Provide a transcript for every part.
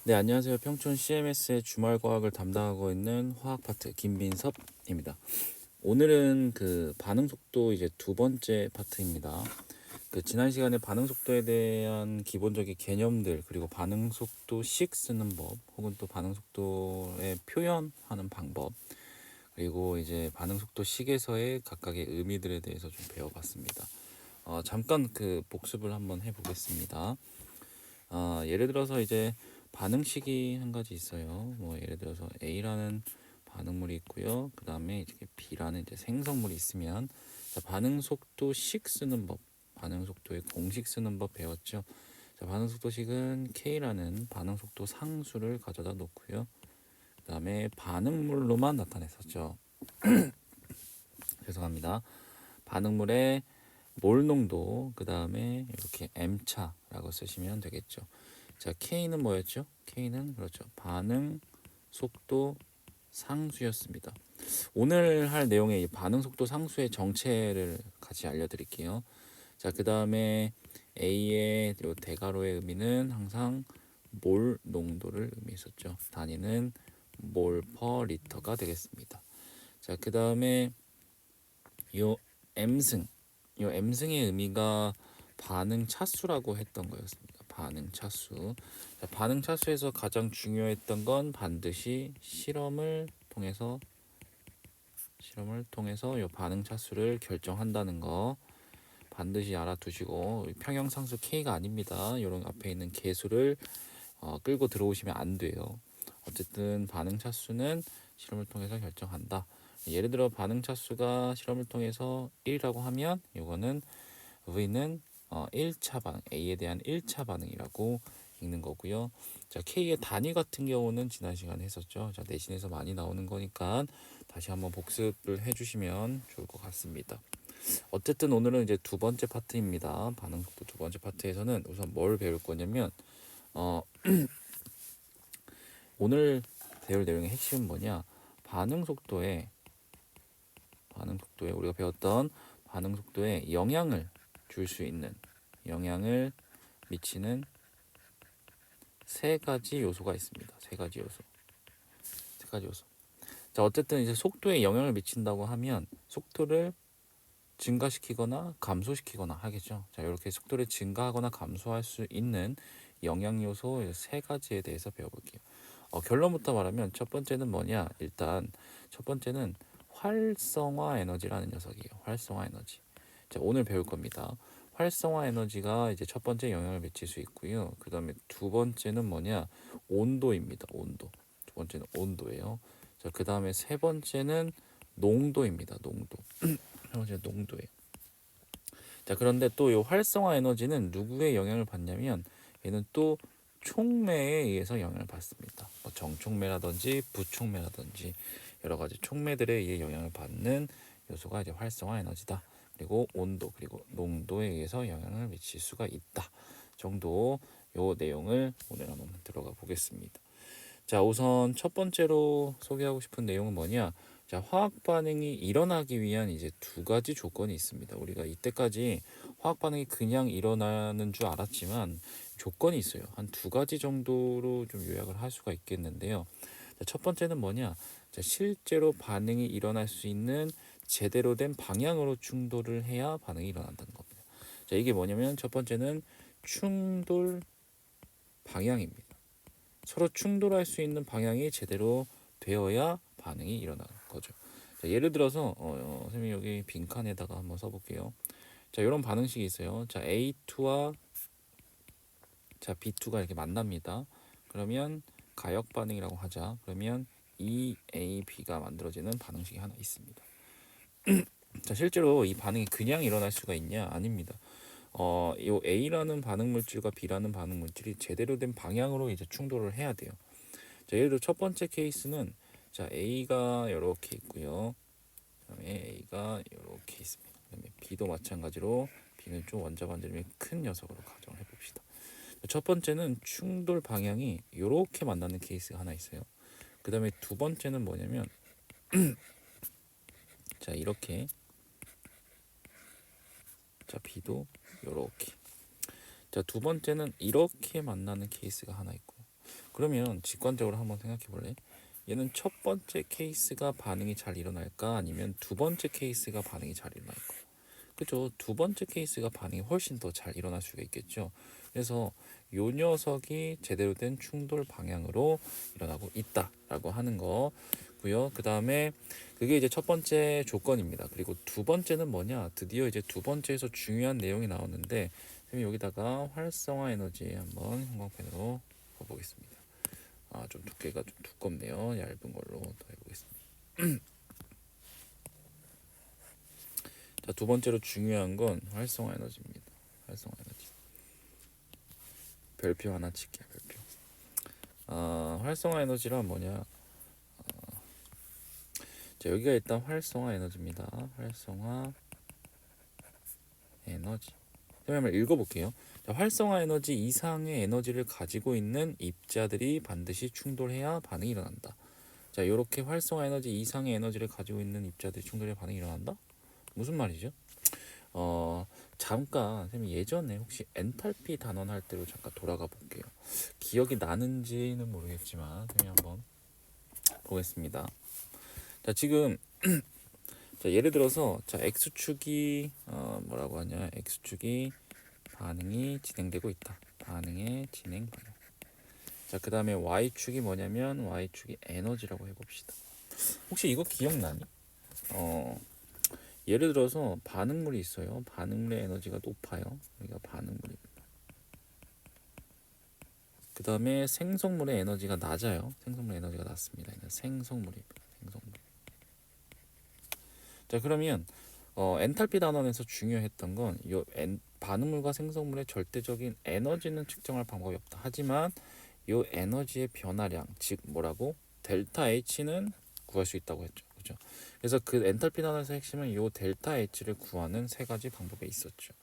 네, 안녕하세요. 평촌 CMS의 주말 과학을 담당하고 있는 화학 파트 김민섭입니다. 오늘은 그 반응 속도 이제 두 번째 파트입니다. 그 지난 시간에 반응 속도에 대한 기본적인 개념들, 그리고 반응 속도식 쓰는 법, 혹은 또 반응 속도의 표현하는 방법, 그리고 이제 반응 속도식에서의 각각의 의미들에 대해서 좀 배워봤습니다. 잠깐 그 복습을 한번 해보겠습니다. 예를 들어서 이제 반응식이 한 가지 있어요. 뭐 예를 들어서 A라는 반응물이 있고요. 그 다음에 이제 B라는 이제 생성물이 있으면, 자, 반응 속도식 쓰는 법, 반응 속도의 공식 쓰는 법 배웠죠. 자, 반응 속도식은 K라는 반응 속도 상수를 가져다 놓고요. 그 다음에 반응물로만 나타냈었죠. 죄송합니다. 반응물의 몰 농도, 그 다음에 이렇게 M차라고 쓰시면 되겠죠. 자, K는 뭐였죠? K는 그렇죠. 반응 속도 상수였습니다. 오늘 할 내용의 이 반응 속도 상수의 정체를 같이 알려드릴게요. 자, 그 다음에 A의 요 대괄호의 의미는 항상 몰 농도를 의미했었죠. 단위는 몰 퍼 리터가 되겠습니다. 자, 그 다음에 요 M승, 요 M승의 의미가 반응 차수라고 했던 거였습니다. 반응 차수. 자, 반응 차수에서 가장 중요했던 건 반드시 실험을 통해서 요 반응 차수를 결정한다는 거 반드시 알아두시고, 평형상수 K가 아닙니다. 요런 앞에 있는 개수를 끌고 들어오시면 안 돼요. 어쨌든 반응 차수는 실험을 통해서 결정한다. 예를 들어 반응 차수가 실험을 통해서 1이라고 하면 이거는 V는 1차 반응, A에 대한 1차 반응이라고 읽는 거고요. 자, K의 단위 같은 경우는 지난 시간에 했었죠. 자, 내신에서 많이 나오는 거니까 다시 한번 복습을 해주시면 좋을 것 같습니다. 어쨌든 오늘은 이제 두 번째 파트입니다. 반응 속도 두 번째 파트에서는 우선 뭘 배울 거냐면, 어, 오늘 배울 내용의 핵심은 뭐냐? 반응 속도에 우리가 배웠던 반응 속도에 영향을 줄 수 있는, 영향을 미치는 세 가지 요소가 있습니다. 세 가지 요소. 자, 어쨌든 이제 속도에 영향을 미친다고 하면 속도를 증가시키거나 감소시키거나 하겠죠. 자, 이렇게 속도를 증가하거나 감소할 수 있는 영향 요소 세 가지에 대해서 배워볼게요. 결론부터 말하면 첫 번째는 뭐냐? 일단 첫 번째는 활성화 에너지라는 녀석이에요. 활성화 에너지. 자, 오늘 배울 겁니다. 활성화 에너지가 이제 첫 번째 영향을 미칠 수 있고요. 그 다음에 두 번째는 뭐냐? 온도입니다. 온도. 두 번째는 온도예요. 자, 그 다음에 세 번째는 농도입니다. 농도. 세 번째 농도예요. 자, 그런데 또 이 활성화 에너지는 누구의 영향을 받냐면, 얘는 또 촉매에 의해서 영향을 받습니다. 뭐 정촉매라든지 부촉매라든지 여러 가지 촉매들에 의해 영향을 받는 요소가 이제 활성화 에너지다. 그리고 온도, 그리고 농도에 의해서 영향을 미칠 수가 있다. 정도 요 내용을 오늘 한번 들어가 보겠습니다. 자, 우선 첫 번째로 소개하고 싶은 내용은 뭐냐? 자, 화학 반응이 일어나기 위한 이제 두 가지 조건이 있습니다. 우리가 이때까지 화학 반응이 그냥 일어나는 줄 알았지만 조건이 있어요. 한 두 가지 정도로 좀 요약을 할 수가 있겠는데요. 자, 첫 번째는 뭐냐? 자, 실제로 반응이 일어날 수 있는 제대로 된 방향으로 충돌을 해야 반응이 일어난다는 겁니다. 자, 이게 뭐냐면 첫 번째는 충돌 방향입니다. 서로 충돌할 수 있는 방향이 제대로 되어야 반응이 일어나는 거죠. 자, 예를 들어서 선생님 여기 빈칸에다가 한번 써볼게요. 자, 이런 반응식이 있어요. 자, A2와 자, B2가 이렇게 만납니다. 그러면 가역 반응이라고 하자. 그러면 EAB가 만들어지는 반응식이 하나 있습니다. 자, 실제로 이 반응이 그냥 일어날 수가 있냐? 아닙니다. 이 A라는 반응 물질과 B라는 반응 물질이 제대로 된 방향으로 이제 충돌을 해야 돼요. 자, 예를 들어 첫 번째 케이스는 자, A가 이렇게 있고요. 그다음에 A가 이렇게 있습니다. 그다음에 B도 마찬가지로 B는 좀 원자 반지름이 큰 녀석으로 가정을 해봅시다. 첫 번째는 충돌 방향이 이렇게 만나는 케이스가 하나 있어요. 그 다음에 두 번째는 뭐냐면 자, 이렇게, 자, B도 이렇게, 자, 두 번째는 이렇게 만나는 케이스가 하나 있고요. 그러면 직관적으로 한번 생각해 볼래? 얘는 첫 번째 케이스가 반응이 잘 일어날까? 아니면 두 번째 케이스가 반응이 잘 일어날까? 그죠? 두 번째 케이스가 반응이 훨씬 더 잘 일어날 수가 있겠죠. 그래서 요 녀석이 제대로 된 충돌 방향으로 일어나고 있다라고 하는 거고요. 그 다음에 그게 이제 첫 번째 조건입니다. 그리고 두 번째는 뭐냐? 드디어 이제 두 번째에서 중요한 내용이 나오는데 선생님 여기다가 활성화 에너지 한번 형광펜으로 써보겠습니다. 좀 두께가 좀 두껍네요. 얇은 걸로 더 해보겠습니다. 자, 두 번째로 중요한 건 활성화 에너지입니다. 활성화 에너지. 별표 하나 칠게요. 별표. 활성화 에너지란 뭐냐? 자, 여기가 일단 활성화 에너지입니다. 활성화 에너지. 한번 읽어볼게요. 자, 활성화 에너지 이상의 에너지를 가지고 있는 입자들이 반드시 충돌해야 반응이 일어난다. 자, 이렇게 활성화 에너지 이상의 에너지를 가지고 있는 입자들이 충돌해야 반응이 일어난다? 무슨 말이죠? 잠깐 선생님 예전에 혹시 엔탈피 단원 할 때로 잠깐 돌아가 볼게요. 기억이 나는지는 모르겠지만 선생님 한번 보겠습니다. 자, 지금 자, 예를 들어서 자, x축이 뭐라고 하냐? x축이 반응이 진행되고 있다. 반응의 진행 방향. 자, 그 다음에 y축이 뭐냐면 y축이 에너지라고 해봅시다. 혹시 이거 기억나니? 예를 들어서 반응물이 있어요. 반응물의 에너지가 높아요. 여기가 반응물입니다. 그 다음에 생성물의 에너지가 낮아요. 생성물의 에너지가 낮습니다. 생성물입니다. 생성물. 자, 그러면 엔탈피 단원에서 중요했던 건 이 반응물과 생성물의 절대적인 에너지는 측정할 방법이 없다. 하지만 이 에너지의 변화량, 즉 뭐라고? 델타 H는 구할 수 있다고 했죠. 그죠? 그래서 그 엔탈피 단원에서 핵심은 이 델타 H를 구하는 세 가지 방법이 있었죠.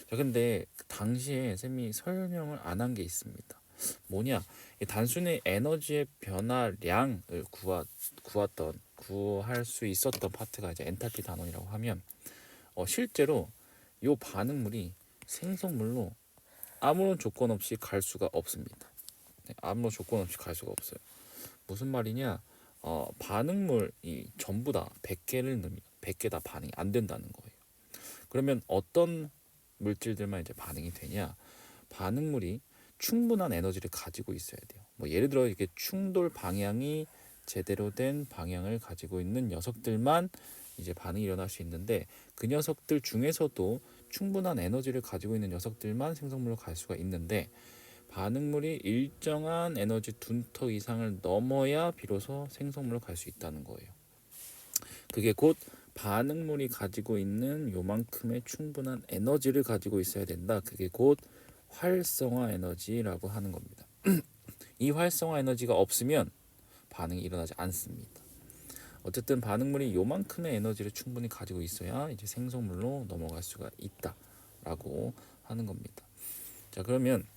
자, 근데 당시에 쌤이 설명을 안 한 게 있습니다. 뭐냐? 단순히 에너지의 변화량을 구할 수 있었던 파트가 이제 엔탈피 단원이라고 하면 실제로 이 반응물이 생성물로 아무런 조건 없이 갈 수가 없습니다. 네, 아무런 조건 없이 갈 수가 없어요. 무슨 말이냐? 반응물이 전부 다 100개를 넣으면 100개 다 반응이 안 된다는 거예요. 그러면 어떤 물질들만 이제 반응이 되냐? 반응물이 충분한 에너지를 가지고 있어야 돼요. 뭐 예를 들어 이게 충돌 방향이 제대로 된 방향을 가지고 있는 녀석들만 이제 반응이 일어날 수 있는데 그 녀석들 중에서도 충분한 에너지를 가지고 있는 녀석들만 생성물로 갈 수가 있는데 반응물이 일정한 에너지 둔터 이상을 넘어야 비로소 생성물로 갈 수 있다는 거예요. 그게 곧 반응물이 가지고 있는 요만큼의 충분한 에너지를 가지고 있어야 된다. 그게 곧 활성화 에너지라고 하는 겁니다. 이 활성화 에너지가 없으면 반응이 일어나지 않습니다. 어쨌든 반응물이 요만큼의 에너지를 충분히 가지고 있어야 이제 생성물로 넘어갈 수가 있다라고 하는 겁니다. 자, 그러면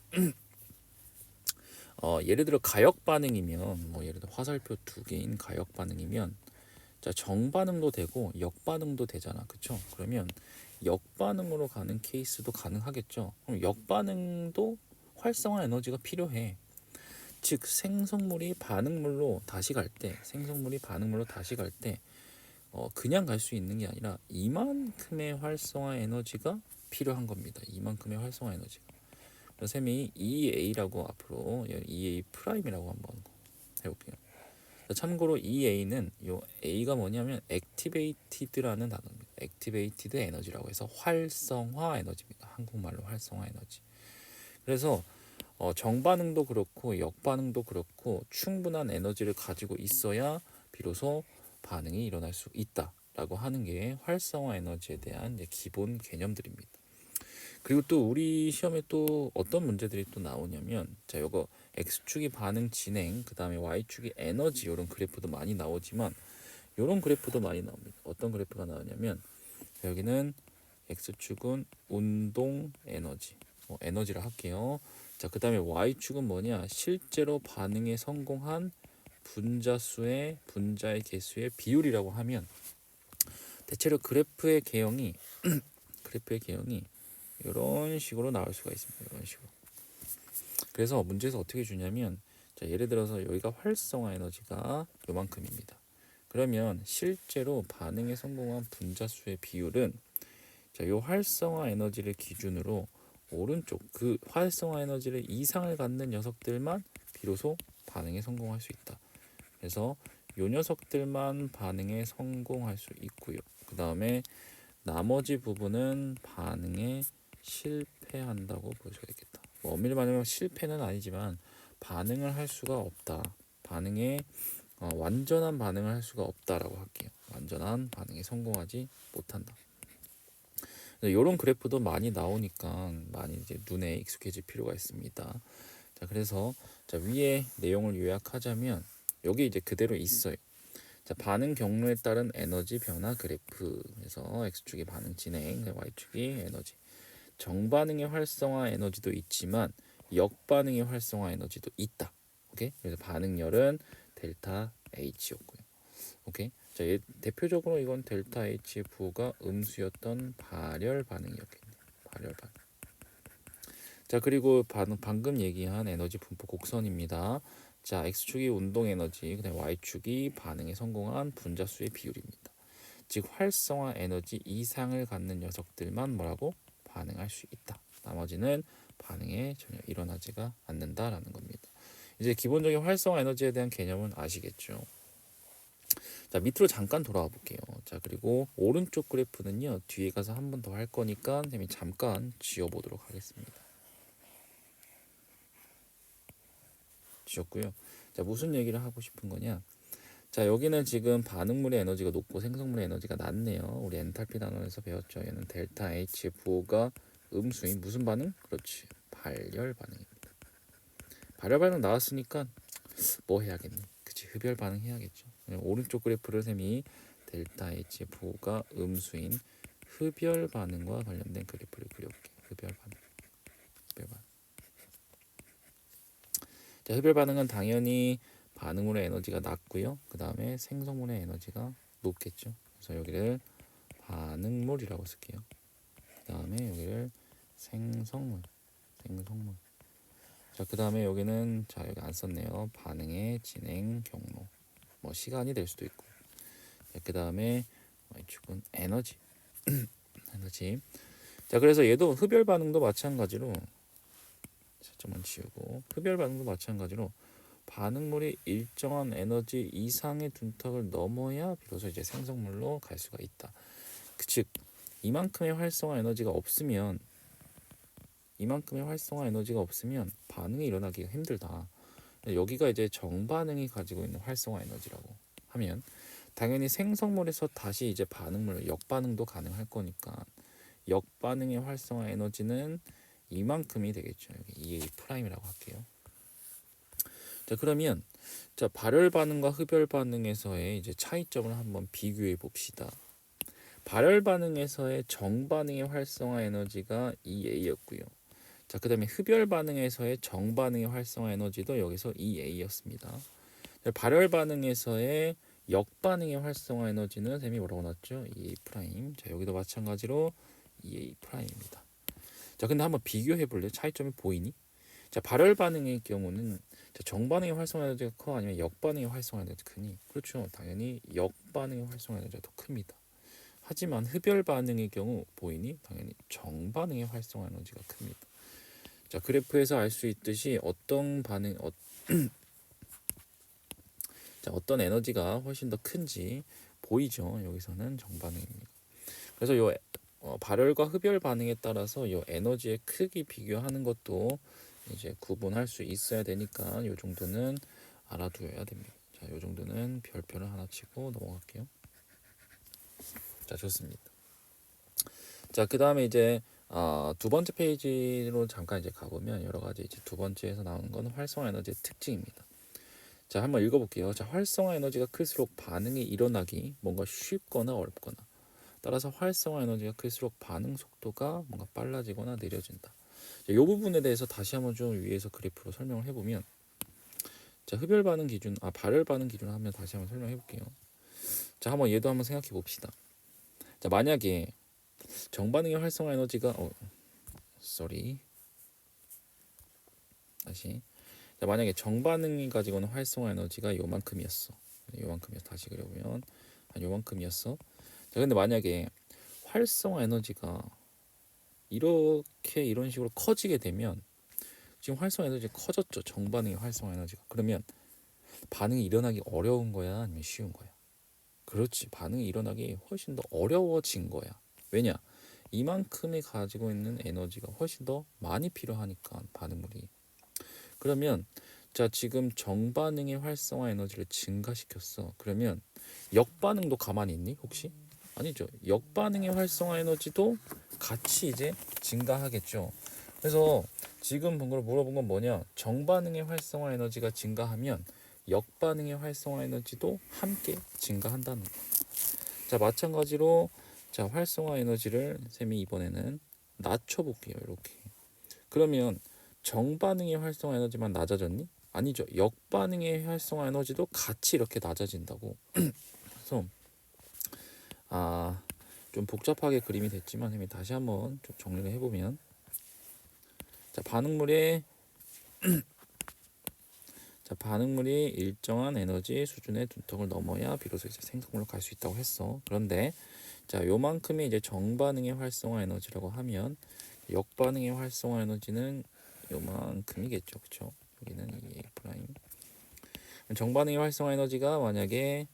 예를 들어 가역 반응이면 뭐 예를 들어 화살표 두 개인 가역 반응이면 자, 정반응도 되고 역반응도 되잖아. 그쵸? 그러면 역반응으로 가는 케이스도 가능하겠죠. 그럼 역반응도 활성화 에너지가 필요해. 즉 생성물이 반응물로 다시 갈 때 그냥 갈 수 있는 게 아니라 이만큼의 활성화 에너지가 필요한 겁니다. 이만큼의 활성화 에너지가. 그래서 쌤이 EA라고 앞으로 EA 프라임이라고 한번 해볼게요. 참고로 EA는 요 A가 뭐냐면 activated라는 단어입니다. activated 에너지라고 해서 활성화 에너지입니다. 한국말로 활성화 에너지. 그래서 정반응도 그렇고 역반응도 그렇고 충분한 에너지를 가지고 있어야 비로소 반응이 일어날 수 있다라고 하는 게 활성화 에너지에 대한 이제 기본 개념들입니다. 그리고 또 우리 시험에 또 어떤 문제들이 또 나오냐면 자, 요거 X축이 반응 진행, 그 다음에 Y축이 에너지 이런 그래프도 많이 나오지만 이런 그래프도 많이 나옵니다. 어떤 그래프가 나오냐면 여기는 X축은 운동 에너지, 에너지를 할게요. 자, 그 다음에 Y축은 뭐냐? 실제로 반응에 성공한 분자의 개수의 비율이라고 하면 대체로 그래프의 개형이 이런 식으로 나올 수가 있습니다. 이런 식으로. 그래서 문제에서 어떻게 주냐면 자, 예를 들어서 여기가 활성화 에너지가 요만큼입니다. 그러면 실제로 반응에 성공한 분자수의 비율은 자, 요 활성화 에너지를 기준으로 오른쪽 그 활성화 에너지를 이상을 갖는 녀석들만 비로소 반응에 성공할 수 있다. 그래서 요 녀석들만 반응에 성공할 수 있고요. 그 다음에 나머지 부분은 반응에 실패한다고 보셔야 되겠다. 뭐 엄밀히 말하면 실패는 아니지만 반응을 할 수가 없다. 반응에 완전한 반응을 할 수가 없다라고 할게요. 완전한 반응에 성공하지 못한다. 이런 그래프도 많이 나오니까 많이 이제 눈에 익숙해질 필요가 있습니다. 자, 그래서 자, 위에 내용을 요약하자면 여기 이제 그대로 있어요. 자, 반응 경로에 따른 에너지 변화 그래프. 그래서 x축이 반응 진행, y축이 에너지. 정반응의 활성화 에너지도 있지만 역반응의 활성화 에너지도 있다. 오케이? 그래서 반응열은 델타 H였고요. 오케이? 자, 대표적으로 이건 델타 HFO가 음수였던 발열 반응이었겠네요. 발열 반응. 자, 그리고 방금 얘기한 에너지 분포 곡선입니다. 자, x축이 운동 에너지, 그다음에 y축이 반응에 성공한 분자수의 비율입니다. 즉 활성화 에너지 이상을 갖는 녀석들만 뭐라고 반응할 수 있다. 나머지는 반응에 전혀 일어나지가 않는다라는 겁니다. 이제 기본적인 활성화 에너지에 대한 개념은 아시겠죠? 자, 밑으로 잠깐 돌아와 볼게요. 자, 그리고 오른쪽 그래프는요, 뒤에 가서 한 번 더 할 거니까 선생님이 잠깐 지워보도록 하겠습니다. 지웠고요. 자, 무슨 얘기를 하고 싶은 거냐? 자, 여기는 지금 반응물의 에너지가 높고 생성물의 에너지가 낮네요. 우리 엔탈피 단원에서 배웠죠. 얘는 델타 HFO가 음수인 무슨 반응? 그렇지. 발열 반응입니다. 발열 반응 나왔으니까 뭐 해야겠니? 그치, 흡열 반응 해야겠죠. 오른쪽 그래프를 셈이 델타 HFO가 음수인 흡열 반응과 관련된 그래프를 그려볼게요. 흡열 반응. 흡열 반응. 자, 흡열 반응은 당연히 반응물의 에너지가 낮고요. 그 다음에 생성물의 에너지가 높겠죠. 그래서 여기를 반응물이라고 쓸게요. 그 다음에 여기를 생성물. 자, 그 다음에 여기는 자, 여기 안 썼네요. 반응의 진행 경로. 뭐 시간이 될 수도 있고. 그 다음에 이쪽은 에너지. 에너지. 자, 그래서 얘도 흡열 반응도 마찬가지로 살짝만 지우고 흡열 반응도 마찬가지로 반응물이 일정한 에너지 이상의 둔탁을 넘어야 비로소 이제 생성물로 갈 수가 있다. 즉 이만큼의 활성화 에너지가 없으면 반응이 일어나기가 힘들다. 여기가 이제 정반응이 가지고 있는 활성화 에너지라고 하면 당연히 생성물에서 다시 이제 반응물 역반응도 가능할 거니까 역반응의 활성화 에너지는 이만큼이 되겠죠. 여기 EA 프라임이라고 할게요. 자, 그러면 자, 발열 반응과 흡열 반응에서의 이제 차이점을 한번 비교해 봅시다. 발열 반응에서의 정반응의 활성화 에너지가 EA였고요. 자, 그다음에 흡열 반응에서의 정반응의 활성화 에너지도 여기서 EA였습니다. 발열 반응에서의 역반응의 활성화 에너지는 쌤이 뭐라고 놨죠? EA 프라임. 자, 여기도 마찬가지로 EA 프라임입니다. 자, 근데 한번 비교해 볼래요? 차이점이 보이니? 자, 발열 반응의 경우는 자, 정반응의 활성화 에너지가 커 아니면 역반응의 활성화 에너지가 크니? 그렇죠. 당연히 역반응의 활성화 에너지가 더 큽니다. 하지만 흡열 반응의 경우 보이니? 당연히 정반응의 활성화 에너지가 큽니다. 자, 그래프에서 알 수 있듯이 어떤 에너지가 훨씬 더 큰지 보이죠. 여기서는 정반응입니다. 그래서 요 발열과 흡열 반응에 따라서 요 에너지의 크기 비교하는 것도 이제 구분할 수 있어야 되니까 요 정도는 알아두어야 됩니다. 자, 요 정도는 별표를 하나 치고 넘어갈게요. 자, 좋습니다. 자, 그 다음에 이제 두 번째 페이지로 잠깐 이제 가보면 여러 가지 이제 두 번째에서 나오는 건 활성화 에너지의 특징입니다. 자, 한번 읽어볼게요. 자, 활성화 에너지가 클수록 반응이 일어나기 뭔가 쉽거나 어렵거나 따라서 활성화 에너지가 클수록 반응 속도가 뭔가 빨라지거나 느려진다. 이 부분에 대해서 다시 한번 좀 위에서 그래프로 설명을 해보면 자, 흡열 반응 기준, 발열 반응 기준 하면 다시 한번 설명해 볼게요. 자, 한번 얘도 한번 생각해 봅시다. 자, 만약에 정반응의 활성화 에너지가 다시 만약에 정반응이 가지고 있는 활성화 에너지가 요만큼이었어. 다시 그려보면 한 요만큼이었어. 자, 근데 만약에 활성화 에너지가 이렇게 이런 식으로 커지게 되면 지금 활성화 에너지 커졌죠. 정반응의 활성화 에너지가. 그러면 반응이 일어나기 어려운 거야, 아니면 쉬운 거야? 그렇지. 반응이 일어나기 훨씬 더 어려워진 거야. 왜냐? 이만큼이 가지고 있는 에너지가 훨씬 더 많이 필요하니까 반응물이. 그러면 자, 지금 정반응의 활성화 에너지를 증가시켰어. 그러면 역반응도 가만히 있니? 혹시? 아니죠. 역반응의 활성화 에너지도 같이 이제 증가하겠죠. 그래서 지금 본 걸 물어본 건 뭐냐? 정반응의 활성화 에너지가 증가하면 역반응의 활성화 에너지도 함께 증가한다는 거. 자, 마찬가지로 자, 활성화 에너지를 쌤이 이번에는 낮춰볼게요. 이렇게. 그러면 정반응의 활성화 에너지만 낮아졌니? 아니죠. 역반응의 활성화 에너지도 같이 이렇게 낮아진다고. 그래서 좀 복잡하게 그림이 됐지만 쌤이 다시 한번 좀 정리를 해보면, 자, 반응물이 일정한 에너지 수준의 둔턱을 넘어야 비로소 이제 생성물로 갈 수 있다고 했어. 그런데 자, 요만큼이 이제 정반응의 활성화 에너지라고 하면 역반응의 활성화 에너지는 요만큼이겠죠. 그쵸? 여기는 이 프라임. 정반응의 활성화 에너지가 만약에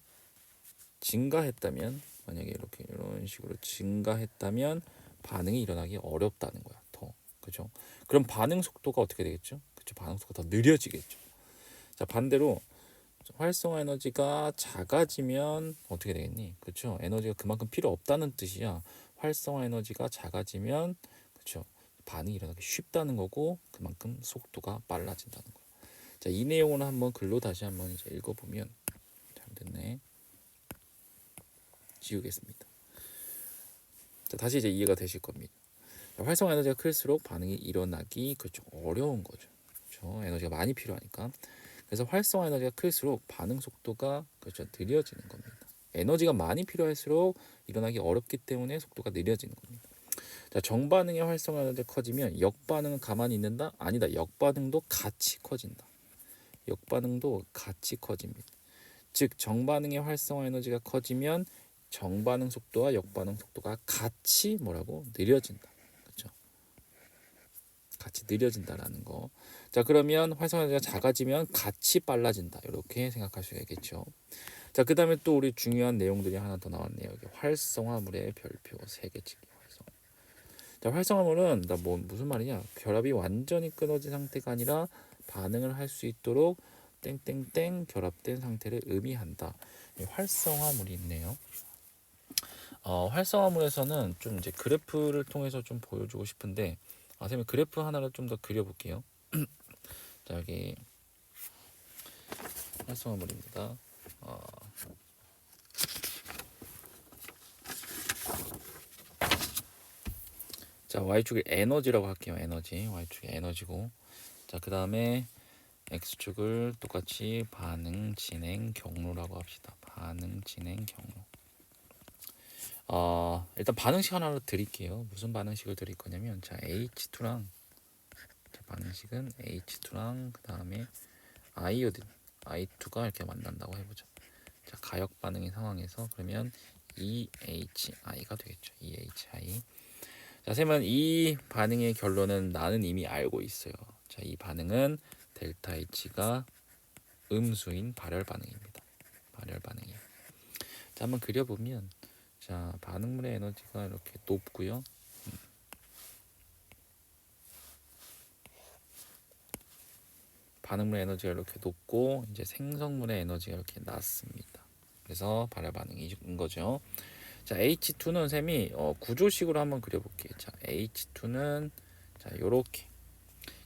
증가했다면, 만약에 이렇게 이런 식으로 증가했다면 반응이 일어나기 어렵다는 거야. 더. 그죠? 그럼 반응 속도가 어떻게 되겠죠? 그쵸? 반응 속도가 더 느려지겠죠. 자, 반대로 활성화 에너지가 작아지면 어떻게 되겠니? 그렇죠? 에너지가 그만큼 필요 없다는 뜻이야. 활성화 에너지가 작아지면 그렇죠? 반응이 일어나기 쉽다는 거고 그만큼 속도가 빨라진다는 거야. 자, 이 내용을 한번 글로 다시 한번 이제 읽어보면 잘됐네. 지우겠습니다. 자, 다시 이제 이해가 되실 겁니다. 자, 활성화 에너지가 클수록 반응이 일어나기 그렇죠? 어려운 거죠. 그렇죠? 에너지가 많이 필요하니까. 그래서 활성화 에너지가 클수록 반응 속도가 그렇죠 느려지는 겁니다. 에너지가 많이 필요할수록 일어나기 어렵기 때문에 속도가 느려지는 겁니다. 자, 정반응의 활성화 에너지가 커지면 역반응은 가만히 있는다? 아니다. 역반응도 같이 커진다. 역반응도 같이 커집니다. 즉 정반응의 활성화 에너지가 커지면 정반응 속도와 역반응 속도가 같이 뭐라고 느려진다. 그렇죠? 같이 느려진다라는 거. 자, 그러면 활성화 에너지가 작아지면 같이 빨라진다. 이렇게 생각하셔야 겠죠. 자, 그 다음에 또 우리 중요한 내용들이 하나 더 나왔네요. 여기 활성화물의 별표 3개씩. 자, 활성화물은 무슨 말이냐? 결합이 완전히 끊어진 상태가 아니라 반응을 할 수 있도록 땡땡땡 결합된 상태를 의미한다. 활성화물이 있네요. 활성화물에서는 좀 이제 그래프를 통해서 좀 보여주고 싶은데, 선생님 그래프 하나를 좀 더 그려볼게요. 자, 여기 활성화물입니다. 자, y축이 에너지라고 할게요. 에너지. y축이 에너지고, 자, 그 다음에 x축을 똑같이 반응 진행 경로라고 합시다. 반응 진행 경로. 일단 반응식 하나로 드릴게요. 무슨 반응식을 드릴 거냐면, 자, H2랑 반응식은 H2랑 그 다음에 아이오딘 I2가 이렇게 만난다고 해보죠. 자, 가역 반응의 상황에서 그러면 EHI가 되겠죠. EHI. 자, 쌤은 이 반응의 결론은 나는 이미 알고 있어요. 자, 이 반응은 델타 H가 음수인 발열 반응입니다. 발열 반응이에요. 자, 한번 그려보면, 자, 반응물의 에너지가 이렇게 높고요. 반응물의 에너지가 이렇게 높고 이제 생성물의 에너지가 이렇게 낮습니다. 그래서 발열 반응인 거죠. 자, H2는 쌤이 구조식으로 한번 그려볼게요. 자, H2는 자, 요렇게.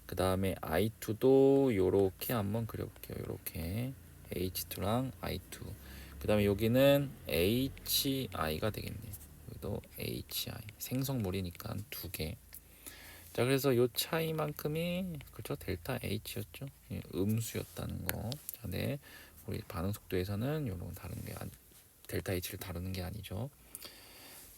그 다음에 I2도 요렇게 한번 그려볼게요. 요렇게 H2랑 I2. 그 다음에 여기는 HI가 되겠네요. 여기도 HI. 생성물이니까 두 개. 자, 그래서 요 차이만큼이 그렇죠 델타 H였죠. 예, 음수였다는 거. 자, 네, 우리 반응 속도에서는 요런 다른 게 델타 H를 다루는 게 아니죠.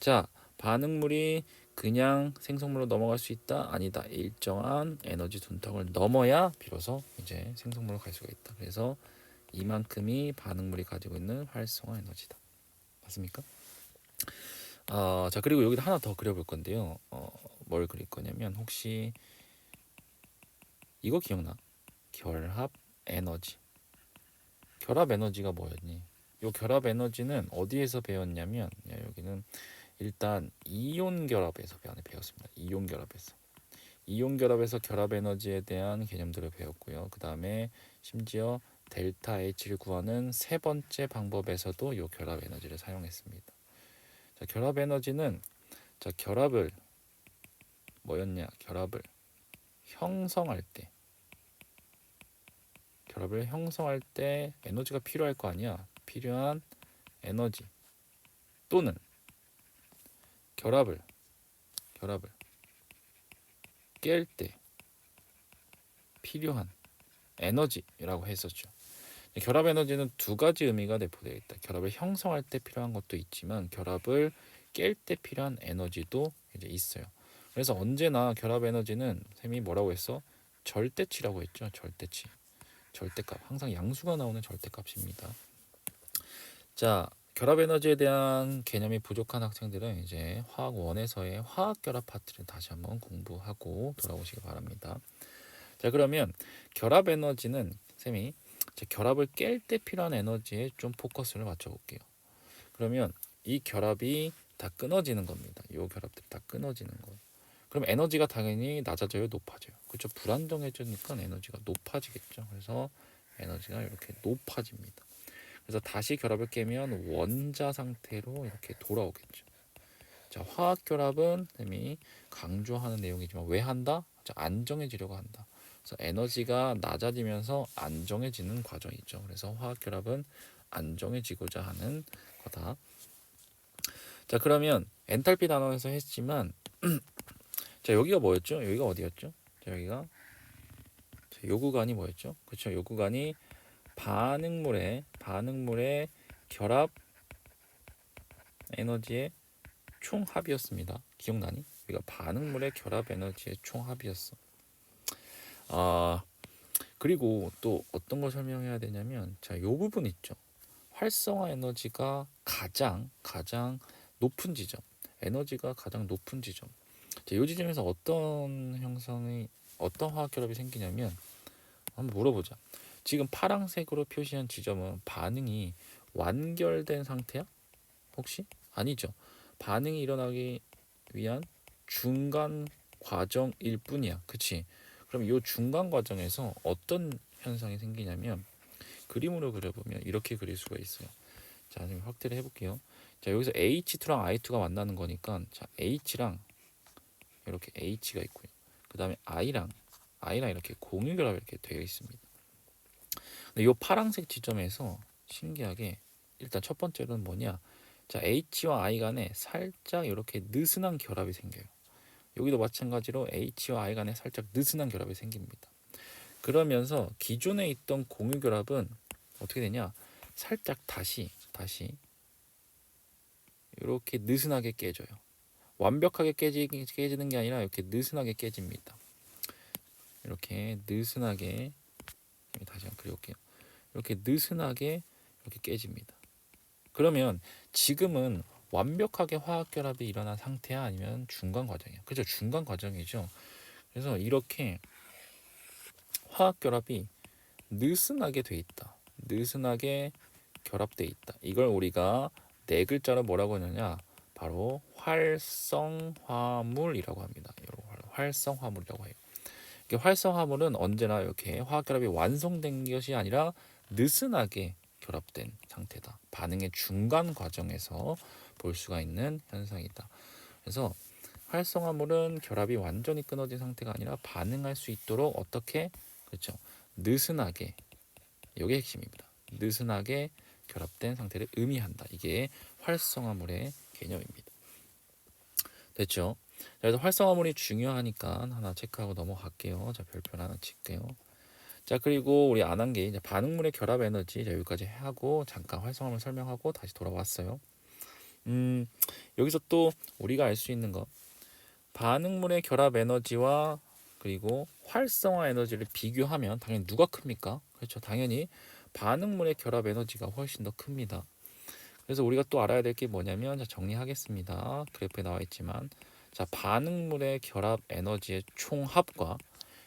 자, 반응물이 그냥 생성물로 넘어갈 수 있다? 아니다. 일정한 에너지 둔턱을 넘어야 비로소 이제 생성물로 갈 수가 있다. 그래서 이만큼이 반응물이 가지고 있는 활성화 에너지다. 맞습니까? 자, 그리고 여기다 하나 더 그려볼 건데요. 뭘 그릴 거냐면 혹시 이거 기억나? 결합 에너지. 결합 에너지가 뭐였니? 요 결합 에너지는 어디에서 배웠냐면 여기는 일단 이온 결합에서 배웠습니다. 이온 결합에서. 이온 결합에서 결합 에너지에 대한 개념들을 배웠고요. 그 다음에 심지어 델타 H를 구하는 세 번째 방법에서도 이 결합 에너지를 사용했습니다. 자, 결합 에너지는 자, 결합을 뭐였냐? 결합을 형성할 때 에너지가 필요할 거 아니야. 필요한 에너지 또는 결합을 깰 때 필요한 에너지라고 했었죠. 결합 에너지는 두 가지 의미가 내포되어 있다. 결합을 형성할 때 필요한 것도 있지만 결합을 깰 때 필요한 에너지도 이제 있어요. 그래서 언제나 결합 에너지는 쌤이 뭐라고 했어? 절대치라고 했죠. 절대치. 절대값. 항상 양수가 나오는 절대값입니다. 자, 결합 에너지에 대한 개념이 부족한 학생들은 이제 화학 1에서의 화학 결합 파트를 다시 한번 공부하고 돌아오시기 바랍니다. 자, 그러면 결합 에너지는 쌤이 결합을 깰 때 필요한 에너지에 좀 포커스를 맞춰 볼게요. 그러면 이 결합이 다 끊어지는 겁니다. 이 결합들이 다 끊어지는 거예요. 그럼 에너지가 당연히 낮아져요, 높아져요. 그렇죠? 불안정해지니까 에너지가 높아지겠죠. 그래서 에너지가 이렇게 높아집니다. 그래서 다시 결합을 깨면 원자 상태로 이렇게 돌아오겠죠. 자, 화학 결합은 쌤이 강조하는 내용이지만 왜 한다? 자, 안정해지려고 한다. 그래서 에너지가 낮아지면서 안정해지는 과정이죠. 그래서 화학 결합은 안정해지고자 하는 거다. 자, 그러면 엔탈피 단원에서 했지만 자, 여기가 뭐였죠? 여기가 어디였죠? 자, 여기가 요 구간이 뭐였죠? 그렇죠? 요 구간이 반응물의 결합 에너지의 총합이었습니다. 기억나니? 여기가 반응물의 결합 에너지의 총합이었어. 그리고 또 어떤 걸 설명해야 되냐면 자, 요 부분 있죠. 활성화 에너지가 가장 높은 지점. 에너지가 가장 높은 지점. 자, 요 지점에서 어떤 화학 결합이 생기냐면 한번 물어보자. 지금 파란색으로 표시한 지점은 반응이 완결된 상태야? 혹시? 아니죠. 반응이 일어나기 위한 중간 과정일 뿐이야. 그치? 그럼 이 중간 과정에서 어떤 현상이 생기냐면 그림으로 그려보면 이렇게 그릴 수가 있어요. 자, 지금 확대를 해볼게요. 자, 여기서 H2랑 I2가 만나는 거니까 자, H랑 이렇게 H가 있고요. 그 다음에 I랑 이렇게 공유결합 이렇게 되어 있습니다. 근데 이 파란색 지점에서 신기하게 일단 첫 번째로는 뭐냐? 자, H와 I 간에 살짝 이렇게 느슨한 결합이 생겨요. 여기도 마찬가지로 H와 I 간에 살짝 느슨한 결합이 생깁니다. 그러면서 기존에 있던 공유 결합은 어떻게 되냐? 살짝 다시 이렇게 느슨하게 깨져요. 완벽하게 깨지는 게 아니라 이렇게 느슨하게 깨집니다. 이렇게 느슨하게 다시 한번 그려볼게요. 이렇게 느슨하게 이렇게 깨집니다. 그러면 지금은 완벽하게 화학 결합이 일어난 상태야 아니면 중간 과정이야? 그죠? 중간 과정이죠. 그래서 이렇게 화학 결합이 느슨하게 돼 있다. 느슨하게 결합돼 있다. 이걸 우리가 네 글자로 뭐라고 하느냐? 바로 활성화물이라고 합니다. 활성화물이라고 해요. 활성화물은 언제나 이렇게 화학 결합이 완성된 것이 아니라 느슨하게 결합된 상태다. 반응의 중간 과정에서 볼 수가 있는 현상이다. 그래서 활성화물은 결합이 완전히 끊어진 상태가 아니라 반응할 수 있도록 어떻게 그렇죠? 느슨하게 이게 핵심입니다. 느슨하게 결합된 상태를 의미한다. 이게 활성화물의 개념입니다. 됐죠? 그래서 활성화물이 중요하니까 하나 체크하고 넘어갈게요. 자, 별표 하나 칠게요. 자, 그리고 우리 안 한 게 이제 반응물의 결합 에너지 자, 여기까지 하고 잠깐 활성화물 설명하고 다시 돌아왔어요. 여기서 또 우리가 알 수 있는 거 반응물의 결합 에너지와 그리고 활성화 에너지를 비교하면 당연히 누가 큽니까? 그렇죠. 당연히 반응물의 결합 에너지가 훨씬 더 큽니다. 그래서 우리가 또 알아야 될 게 뭐냐면, 자, 정리하겠습니다. 그래프에 나와 있지만, 자, 반응물의 결합 에너지의 총합과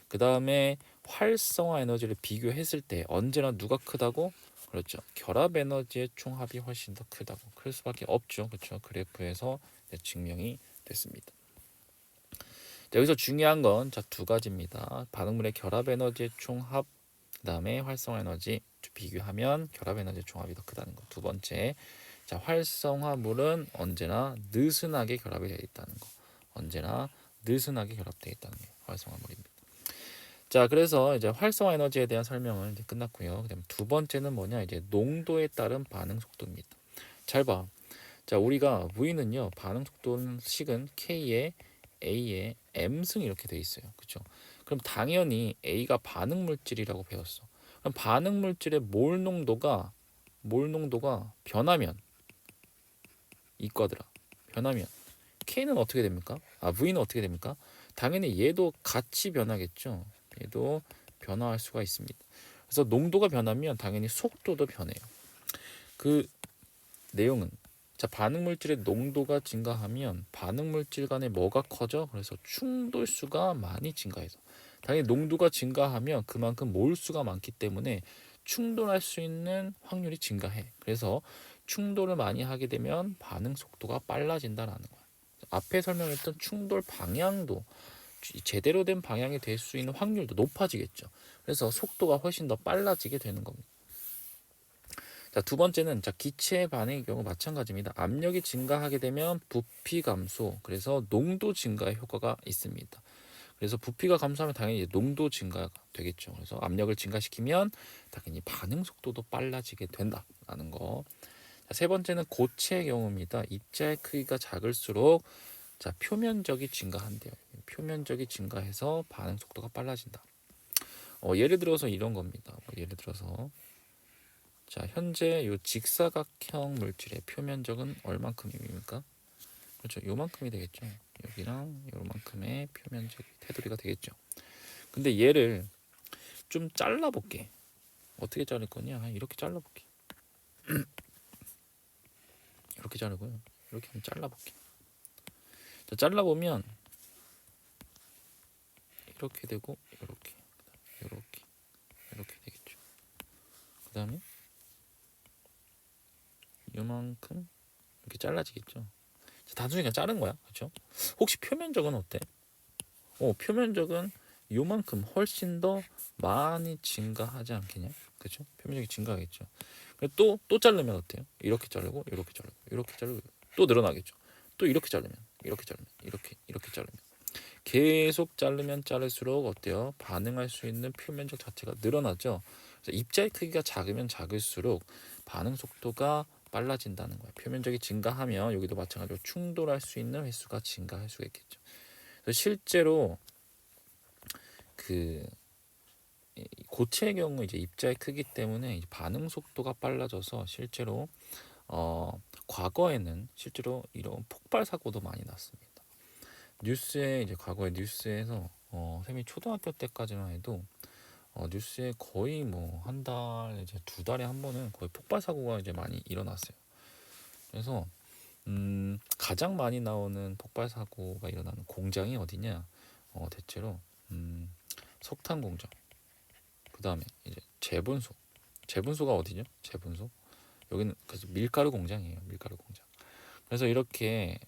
그 다음에 활성화 에너지를 비교했을 때 언제나 누가 크다고? 그렇죠. 결합 에너지의 총합이 훨씬 더 크다고. 클 수밖에 없죠. 그렇죠. 그래프에서 증명이 됐습니다. 자, 여기서 중요한 건 자, 두 가지입니다. 반응물의 결합 에너지의 총합, 그 다음에 활성화 에너지 비교하면 결합 에너지의 총합이 더 크다는 거. 두 번째, 자, 활성화물은 언제나 느슨하게 결합이 되어 있다는 거. 언제나 느슨하게 결합되어 있다는 게 활성화물입니다. 자, 그래서 이제 활성화 에너지에 대한 설명은 이제 끝났고요. 그다음 두 번째는 뭐냐? 이제 농도에 따른 반응 속도입니다. 잘 봐. 자, 우리가 V는요, 반응 속도는 식은 K에 A에 M승 이렇게 돼 있어요. 그렇죠? 그럼 당연히 A가 반응 물질이라고 배웠어. 그럼 반응 물질의 몰 농도가 변하면 이과들아. 변하면 K는 어떻게 됩니까? V는 어떻게 됩니까? 당연히 얘도 같이 변하겠죠. 얘도 변화할 수가 있습니다. 그래서 농도가 변하면 당연히 속도도 변해요. 그 내용은, 자, 반응 물질의 농도가 증가하면 반응 물질 간에 뭐가 커져? 그래서 충돌수가 많이 증가해서 당연히 농도가 증가하면 그만큼 몰수가 많기 때문에 충돌할 수 있는 확률이 증가해. 그래서 충돌을 많이 하게 되면 반응 속도가 빨라진다라는 거야. 앞에 설명했던 충돌 방향도 제대로 된 방향이 될 수 있는 확률도 높아지겠죠. 그래서 속도가 훨씬 더 빨라지게 되는 겁니다. 자, 두 번째는 자, 기체 반응의 경우 마찬가지입니다. 압력이 증가하게 되면 부피 감소, 그래서 농도 증가의 효과가 있습니다. 그래서 부피가 감소하면 당연히 농도 증가가 되겠죠. 그래서 압력을 증가시키면 당연히 반응 속도도 빨라지게 된다라는 거. 자, 세 번째는 고체의 경우입니다. 입자의 크기가 작을수록 자, 표면적이 증가한대요. 표면적이 증가해서 반응 속도가 빨라진다. 예를 들어서 이런 겁니다. 예를 들어서 자, 현재 이 직사각형 물질의 표면적은 얼만큼입니까? 그렇죠. 요만큼이 되겠죠. 여기랑 요만큼의 표면적 테두리가 되겠죠. 근데 얘를 좀 잘라볼게. 어떻게 자를 거냐? 이렇게 잘라볼게. 이렇게 자르고요. 이렇게 한번 잘라볼게. 자, 잘라보면 이렇게 되고 이렇게, 이렇게, 이렇게 되겠죠. 그 다음에 요만큼 이렇게 잘라지겠죠. 단순히 그냥 자른 거야. 그렇죠? 혹시 표면적은 어때? 표면적은 요만큼 훨씬 더 많이 증가하지 않겠냐? 그렇죠? 표면적이 증가하겠죠. 또 자르면 어때요? 이렇게 자르고 이렇게 자르고 이렇게 자르고 또 늘어나겠죠. 또 이렇게 자르면 이렇게 자르면 계속 자르면 자를수록 어때요? 반응할 수 있는 표면적 자체가 늘어나죠. 그래서 입자의 크기가 작으면 작을수록 반응 속도가 빨라진다는 거예요. 표면적이 증가하면 여기도 마찬가지로 충돌할 수 있는 횟수가 증가할 수가 있겠죠. 그래서 실제로 그 고체의 경우 이제 입자의 크기 때문에 반응 속도가 빨라져서 실제로 과거에는 실제로 이런 폭발 사고도 많이 났습니다. 뉴스에 이제 과거에 뉴스에서 쌤이 초등학교 때까지만 해도 뉴스에 거의 뭐 한 달 이제 두 달에 한 번은 거의 폭발 사고가 이제 많이 일어났어요. 그래서 가장 많이 나오는 폭발 사고가 일어나는 공장이 어디냐? 대체로 석탄 공장. 그 다음에 이제 제분소. 제분소가 어디죠? 제분소. 여기는 그래서 밀가루 공장이에요. 밀가루 공장. 그래서 이렇게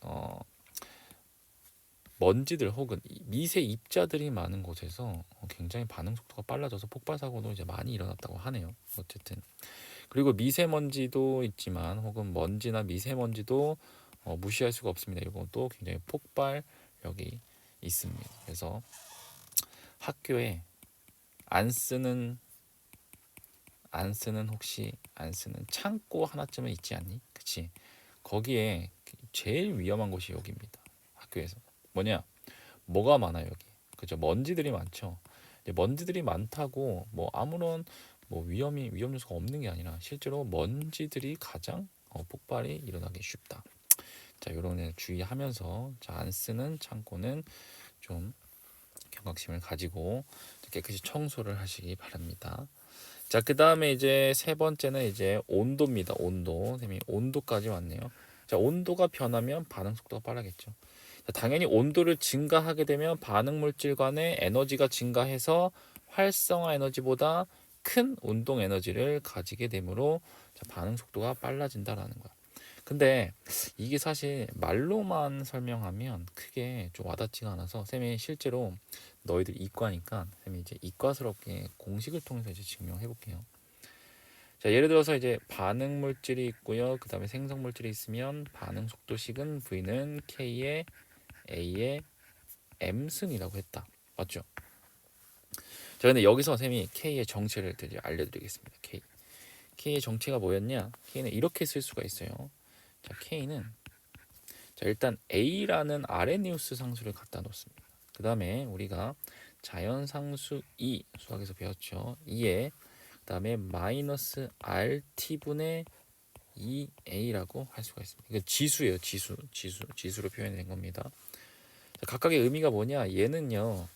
먼지들 혹은 미세 입자들이 많은 곳에서 굉장히 반응 속도가 빨라져서 폭발 사고도 이제 많이 일어났다고 하네요. 어쨌든 그리고 미세먼지도 있지만 혹은 먼지나 미세먼지도 무시할 수가 없습니다. 이것도 굉장히 폭발력이 있습니다. 그래서 학교에 안 쓰는 혹시 안 쓰는 창고 하나쯤은 있지 않니? 그치? 거기에 제일 위험한 곳이 여기입니다. 학교에서 뭐냐? 뭐가 많아요 여기? 그죠? 먼지들이 많죠. 먼지들이 많다고 뭐 아무런 뭐 위험 요소가 없는 게 아니라 실제로 먼지들이 가장 폭발이 일어나기 쉽다. 자, 요런 애 주의하면서 자, 안 쓰는 창고는 좀 경각심을 가지고 깨끗이 청소를 하시기 바랍니다. 자, 그 다음에 이제 세 번째는 이제 온도입니다. 온도. 선생님이 온도까지 왔네요. 자, 온도가 변하면 반응 속도가 빠르겠죠. 자, 당연히 온도를 증가하게 되면 반응 물질 간의 에너지가 증가해서 활성화 에너지보다 큰 운동 에너지를 가지게 되므로 자, 반응 속도가 빨라진다라는 거야. 근데 이게 사실 말로만 설명하면 크게 좀 와닿지가 않아서 쌤이 실제로 너희들 이과니까 쌤이 이제 이과스럽게 공식을 통해서 이제 증명해 볼게요. 자, 예를 들어서 이제 반응 물질이 있고요. 그 다음에 생성 물질이 있으면 반응 속도식은 V는 K의 A의 M승이라고 했다. 맞죠? 자, 근데 여기서 쌤이 K의 정체를 알려드리겠습니다. K의 정체가 뭐였냐? K는 이렇게 쓸 수가 있어요. 자, K는 자, 일단 A라는 아레니우스 상수를 갖다 놓습니다. 그 다음에 우리가 자연상수 2 수학에서 배웠죠. 2에 그 다음에 마이너스 RT분의 2A라고 할 수가 있습니다. 이거 지수예요. 지수로 표현된 겁니다. 자, 각각의 의미가 뭐냐? 얘는요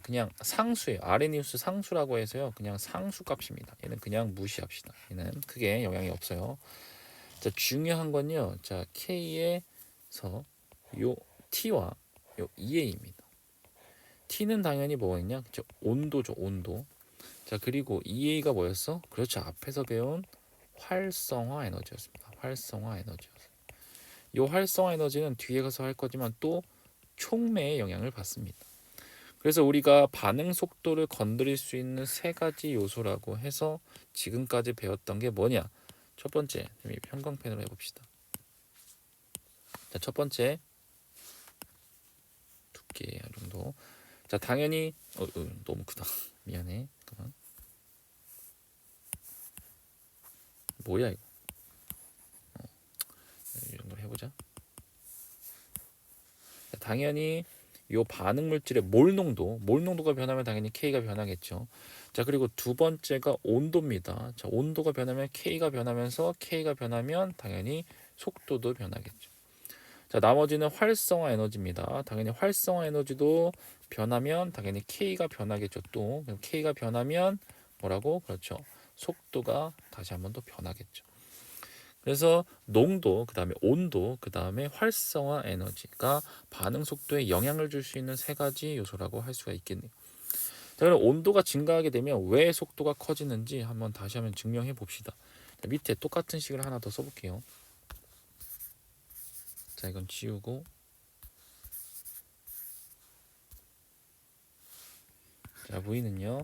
그냥 상수예요. 아레니우스 상수라고 해서요 그냥 상수 값입니다. 얘는 그냥 무시합시다. 얘는 크게 영향이 없어요. 자, 중요한 건요. 자, K에서 요 T와 요 EA입니다. T는 당연히 뭐였냐? 그쵸? 온도죠, 온도. 자, 그리고 EA가 뭐였어? 그렇죠. 앞에서 배운 활성화 에너지였습니다. 활성화 에너지였어요. 요 활성화 에너지는 뒤에 가서 할 거지만 또 촉매의 영향을 받습니다. 그래서 우리가 반응 속도를 건드릴 수 있는 세 가지 요소라고 해서 지금까지 배웠던 게 뭐냐? 첫 번째, 형광펜으로 해봅시다. 자, 첫 번째 두께 정도. 자, 당연히 너무 크다. 미안해. 잠깐만. 뭐야 이거? 이 정도 해보자. 자, 당연히 요 반응 물질의 몰농도가 변하면 당연히 K가 변하겠죠. 자, 그리고 두 번째가 온도입니다. 자, 온도가 변하면 K가 변하면서 K가 변하면 당연히 속도도 변하겠죠. 자, 나머지는 활성화 에너지입니다. 당연히 활성화 에너지도 변하면 당연히 K가 변하겠죠. 또 K가 변하면 뭐라고? 그렇죠. 속도가 다시 한번 더 변하겠죠. 그래서 농도, 그 다음에 온도, 그 다음에 활성화 에너지가 반응 속도에 영향을 줄 수 있는 세 가지 요소라고 할 수가 있겠네요. 자, 그럼 온도가 증가하게 되면 왜 속도가 커지는지 한번 다시 한번 증명해 봅시다. 자, 밑에 똑같은 식을 하나 더 써볼게요. 자, 이건 지우고, 자, V는요,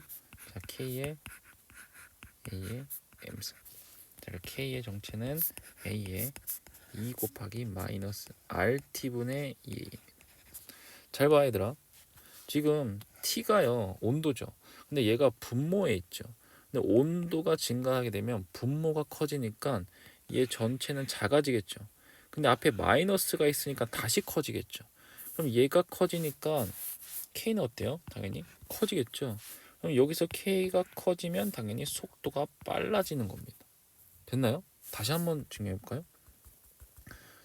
자, K의 A의 M승. 자, K의 정체는 A의 2 곱하기 마이너스 RT분의 2A입니다. 잘 봐, 얘들아. 지금 T가요, 온도죠. 근데 얘가 분모에 있죠. 근데 온도가 증가하게 되면 분모가 커지니까 얘 전체는 작아지겠죠. 근데 앞에 마이너스가 있으니까 다시 커지겠죠. 그럼 얘가 커지니까 K는 어때요? 당연히 커지겠죠. 그럼 여기서 K가 커지면 당연히 속도가 빨라지는 겁니다. 됐나요? 다시 한번 증명해 볼까요?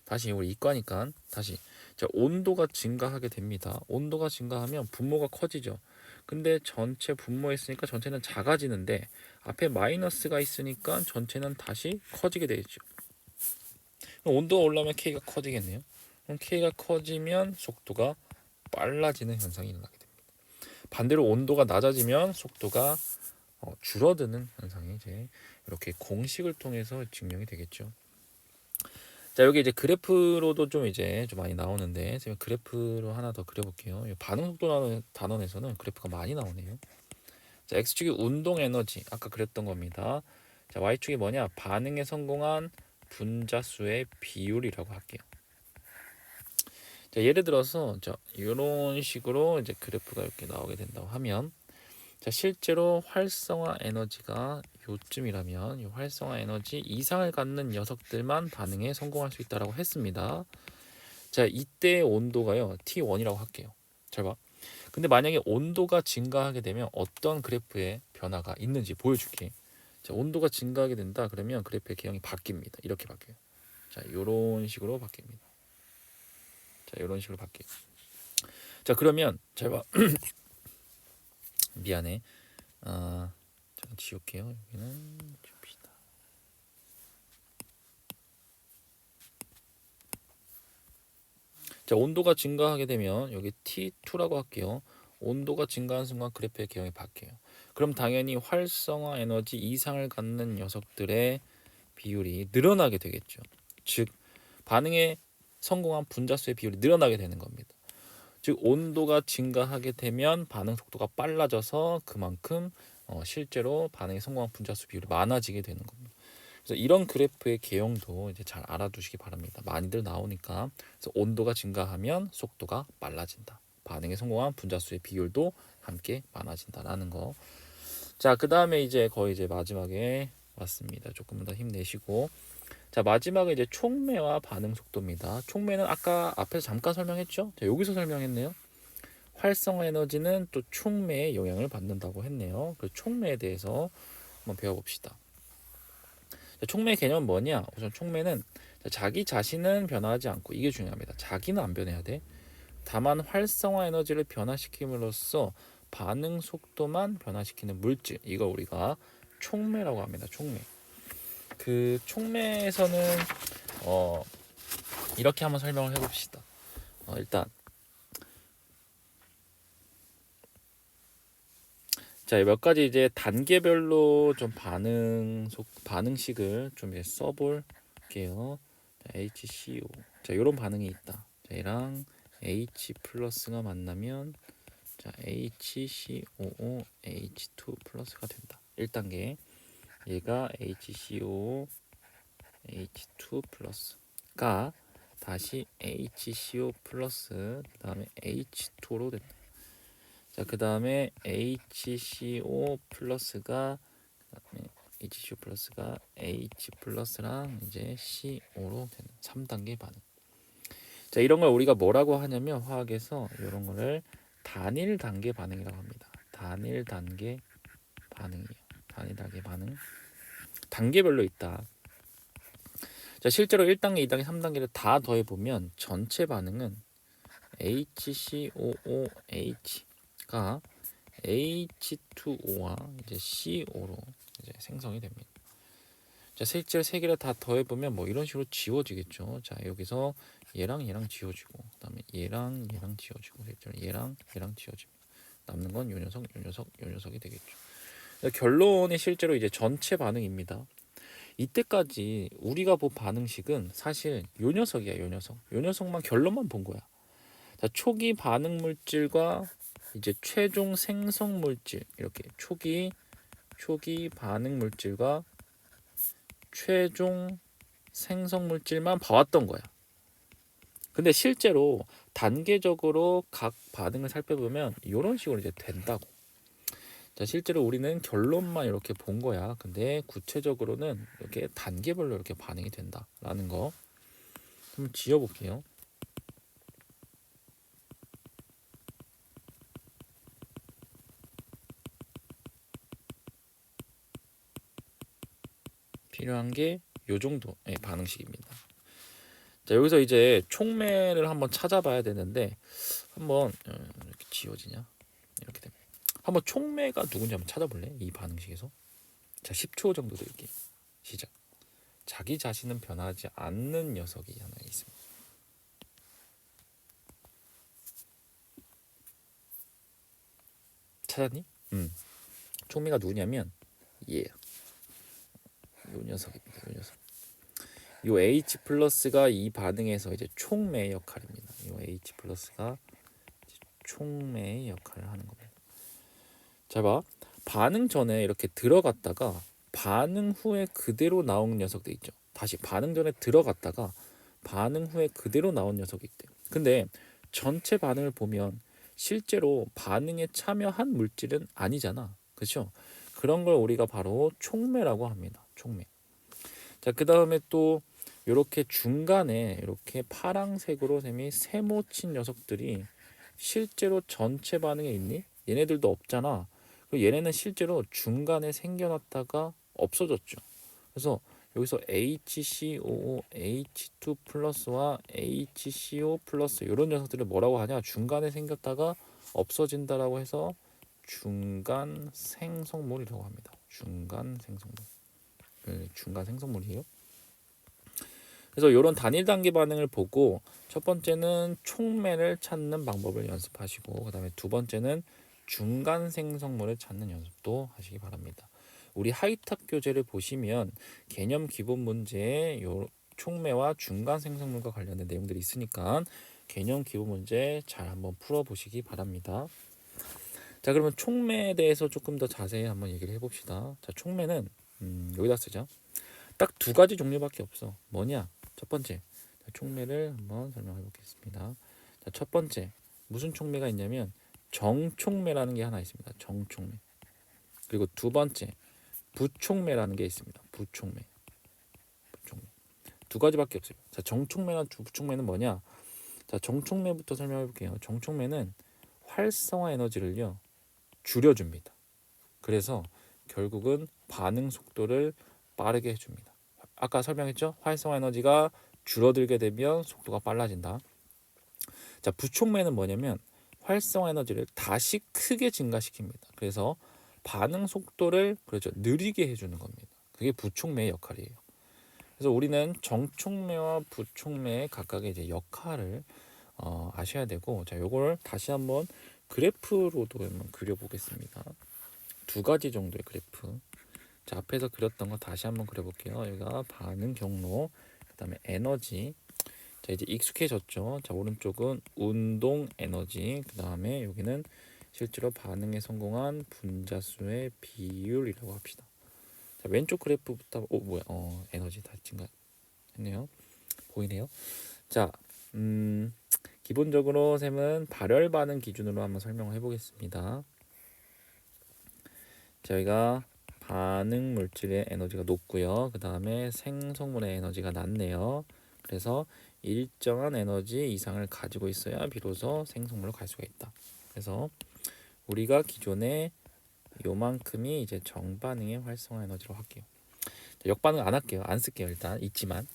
다시 우리 이과니까 다시 자, 온도가 증가하게 됩니다. 온도가 증가하면 분모가 커지죠. 근데 전체 분모에 있으니까 전체는 작아지는데 앞에 마이너스가 있으니까 전체는 다시 커지게 되겠죠. 그럼 온도가 올라면 K가 커지겠네요. 그럼 K가 커지면 속도가 빨라지는 현상이 일어나게 됩니다. 반대로 온도가 낮아지면 속도가 줄어드는 현상이 이제 이렇게 공식을 통해서 증명이 되겠죠. 자, 여기 이제 그래프로도 좀 이제 좀 많이 나오는데 제가 그래프로 하나 더 그려볼게요. 반응 속도 단원에서는 그래프가 많이 나오네요. 자, x축이 운동 에너지 아까 그랬던 겁니다. 자, y축이 뭐냐? 반응에 성공한 분자수의 비율이라고 할게요. 자, 예를 들어서 자, 이런 식으로 이제 그래프가 이렇게 나오게 된다고 하면 자, 실제로 활성화 에너지가 요쯤이라면 이 활성화 에너지 이상을 갖는 녀석들만 반응에 성공할 수 있다라고 했습니다. 자, 이때의 온도가요 T1이라고 할게요. 잘 봐. 근데 만약에 온도가 증가하게 되면 어떤 그래프에 변화가 있는지 보여줄게. 자, 온도가 증가하게 된다 그러면 그래프의 개형이 바뀝니다. 이렇게 바뀌어요. 자, 요런 식으로 바뀝니다. 자, 요런 식으로 바뀌어요. 자, 그러면 잘 봐. 미안해. 잠깐 지울게요. 여기는 줍시다. 자, 온도가 증가하게 되면 여기 T2라고 할게요. 온도가 증가하는 순간 그래프의 개형이 바뀌어요. 그럼 당연히 활성화 에너지 이상을 갖는 녀석들의 비율이 늘어나게 되겠죠. 즉 반응에 성공한 분자수의 비율이 늘어나게 되는 겁니다. 즉 온도가 증가하게 되면 반응 속도가 빨라져서 그만큼 실제로 반응에 성공한 분자수 비율이 많아지게 되는 겁니다. 그래서 이런 그래프의 개형도 이제 잘 알아두시기 바랍니다. 많이들 나오니까. 그래서 온도가 증가하면 속도가 빨라진다. 반응에 성공한 분자수의 비율도 함께 많아진다라는 거. 자, 그 다음에 이제 거의 이제 마지막에 왔습니다. 조금만 더 힘내시고. 자, 마지막은 이제 촉매와 반응 속도입니다. 촉매는 아까 앞에서 잠깐 설명했죠? 자, 여기서 설명했네요. 활성화 에너지는 또 촉매의 영향을 받는다고 했네요. 그 촉매에 대해서 한번 배워봅시다. 자, 촉매 개념은 뭐냐? 우선 촉매는 자기 자신은 변화하지 않고, 이게 중요합니다. 자기는 안 변해야 돼. 다만 활성화 에너지를 변화시킴으로써 반응 속도만 변화시키는 물질, 이거 우리가 촉매라고 합니다. 촉매. 그 촉매에서는 이렇게 한번 설명을 해봅시다. 일단 자, 몇 가지 이제 단계별로 좀 반응식을 좀 써볼게요. 자, HCO. 자, 이런 반응이 있다. 자, 얘랑 H 플러스가 만나면 자, HCOO H2 플러스가 된다. 1단계. 얘가 HCO H2 플러스가 다시 HCO 플러스 그다음에 H2로 된다. 자, 그 다음에 HCO 플러스가 H 플러스랑 이제 CO로 되는 3단계 반응. 자, 이런 걸 우리가 뭐라고 하냐면 화학에서 이런 거를 단일 단계 반응이라고 합니다. 단일 단계 반응이에요. 단일 단계 반응. 단계별로 있다. 자, 실제로 1단계, 2단계, 3단계를 다 더해 보면 전체 반응은 HCOOH가 H2O와 이제 CO로 이제 생성이 됩니다. 자, 실제로 세 개를 다 더해보면 뭐 이런 식으로 지워지겠죠. 자, 여기서 얘랑 얘랑 지워지고, 그다음에 얘랑 얘랑 지워지고, 실제로 얘랑 얘랑 지워집니다. 남는 건 요 녀석, 요 녀석, 요 녀석이 되겠죠. 결론이 실제로 이제 전체 반응입니다. 이때까지 우리가 본 반응식은 사실 요 녀석이야, 요 녀석. 요 녀석만 결론만 본 거야. 자, 초기 반응 물질과 이제 최종 생성 물질, 이렇게 초기 반응 물질과 최종 생성 물질만 봐왔던 거야. 근데 실제로 단계적으로 각 반응을 살펴보면 이런 식으로 이제 된다고. 자, 실제로 우리는 결론만 이렇게 본 거야. 근데 구체적으로는 이렇게 단계별로 이렇게 반응이 된다라는 거 한번 지어볼게요. 필요한 게 요 정도의 반응식입니다. 자, 여기서 이제 촉매를 한번 찾아봐야 되는데 한번 이렇게 지워지냐? 이렇게 됩니다. 한번 촉매가 누군지 한번 찾아볼래? 이 반응식에서. 자, 10초 정도 드릴게요. 시작. 자기 자신은 변하지 않는 녀석이 하나 있습니다. 찾았니? 촉매가 누구냐면 얘. 요 녀석입니다. 요 녀석. 요 H 플러스가 이 반응에서 이제 촉매의 역할입니다. 요 H 플러스가 촉매의 역할을 하는 겁니다. 잘 봐. 반응 전에 이렇게 들어갔다가 반응 후에 그대로 나온 녀석들 있죠. 다시 반응 전에 들어갔다가 반응 후에 그대로 나온 녀석이 있대요. 근데 전체 반응을 보면 실제로 반응에 참여한 물질은 아니잖아. 그렇죠? 그런 걸 우리가 바로 촉매라고 합니다. 촉매. 자, 그 다음에 또 이렇게 중간에 이렇게 파랑색으로 셈이 세모친 녀석들이 실제로 전체 반응에 있니? 얘네들도 없잖아. 얘네는 실제로 중간에 생겨났다가 없어졌죠. 그래서 여기서 HCOO, H2 플러스와 HCO 플러스 이런 녀석들을 뭐라고 하냐? 중간에 생겼다가 없어진다라고 해서 중간 생성물이라고 합니다. 중간 생성물. 중간 생성물이에요. 그래서 이런 단일 단계 반응을 보고 첫 번째는 촉매를 찾는 방법을 연습하시고 그다음에 두 번째는 중간 생성물을 찾는 연습도 하시기 바랍니다. 우리 하이탑 교재를 보시면 개념 기본 문제에 요 촉매와 중간 생성물과 관련된 내용들이 있으니까 개념 기본 문제 잘 한번 풀어보시기 바랍니다. 자, 그러면 촉매에 대해서 조금 더 자세히 한번 얘기를 해봅시다. 자, 촉매는 여기다 쓰자. 딱 두 가지 종류밖에 없어. 뭐냐? 첫 번째, 촉매를 한번 설명해 보겠습니다. 자, 첫 번째, 무슨 촉매가 있냐면 정촉매라는 게 하나 있습니다. 정촉매. 그리고 두 번째, 부촉매라는 게 있습니다. 부촉매. 부촉매. 두 가지밖에 없어요. 자, 정촉매나 부촉매는 뭐냐? 자, 정촉매부터 설명해 볼게요. 정촉매는 활성화 에너지를요 줄여줍니다. 그래서 결국은 반응 속도를 빠르게 해줍니다. 아까 설명했죠? 활성화 에너지가 줄어들게 되면 속도가 빨라진다. 자, 부촉매는 뭐냐면 활성화 에너지를 다시 크게 증가시킵니다. 그래서 반응 속도를 그렇죠 느리게 해주는 겁니다. 그게 부촉매의 역할이에요. 그래서 우리는 정촉매와 부촉매의 각각의 이제 역할을 아셔야 되고, 자, 요걸 다시 한번 그래프로도 한번 그려보겠습니다. 두 가지 정도의 그래프. 자, 앞에서 그렸던 거 다시 한번 그려볼게요. 여기가 반응 경로, 그 다음에 에너지. 자, 이제 익숙해졌죠. 자, 오른쪽은 운동 에너지, 그 다음에 여기는 실제로 반응에 성공한 분자수의 비율이라고 합시다. 자, 왼쪽 그래프부터 에너지 다 증가했네요. 보이네요. 자, 기본적으로 셈은 발열 반응 기준으로 한번 설명을 해보겠습니다. 저희가 반응 물질의 에너지가 높고요. 그 다음에 생성물의 에너지가 낮네요. 그래서 일정한 에너지 이상을 가지고 있어야 비로소 생성물로 갈 수가 있다. 그래서 우리가 기존에 요만큼이 이제 정반응의 활성화 에너지로 할게요. 자, 역반응 안 할게요. 안 쓸게요. 일단 있지만.